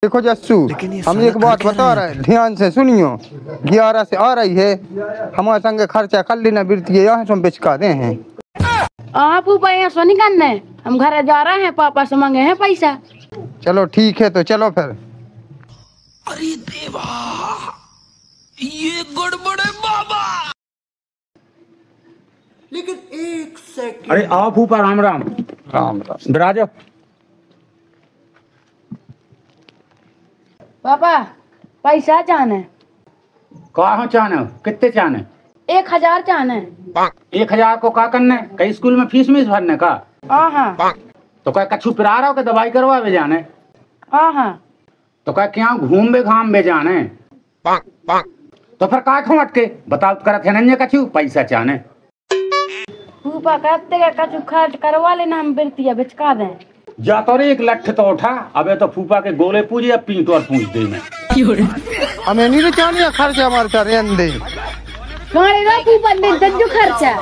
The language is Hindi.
देखो जस्सू, हम एक बात बता रहे हैं, ध्यान से सुनियो। 11 से आ रही है, हमारे संगे खर्चा कर लेना बिरती यहाँ से हम बिचका दे हैं। आप ऊपर सो नहीं करने, हम घर जा रहे हैं, पापा से मांगे हैं पैसा। चलो ठीक है, तो चलो फिर। अरे देवा, ये गड़बड़ है बाबा। लेकिन एक सेकंड। अरे आओ फूफा, राम राम। राम राम। बिराजो। पापा पैसा चाहने। कहाँ चाहने? कितने चाहने? 1000 चाहने। 1000 को क्या करने? कई स्कूल में फीस मीस भरने का? हाँ। तो क्या कछु पिरा रहा हो कि दवाई करवा बे जाने? हाँ। तो क्या क्या घूम बे घाम बे जाने? तो फिर का खो अटके बताओ करत है नन्हे कछु पैसा चाहने। पापा कहते का कछु खर्च करवा लेना, हम बिरतिया बिचका दें। जा तो रे एक लठ तो उठा, अबे तो फूफा के गोले पूजे या पीट और पूछ दे मैं। हमें नहीं चाहनी खर्चा हमारे कर दे। फूफा ने खर्चा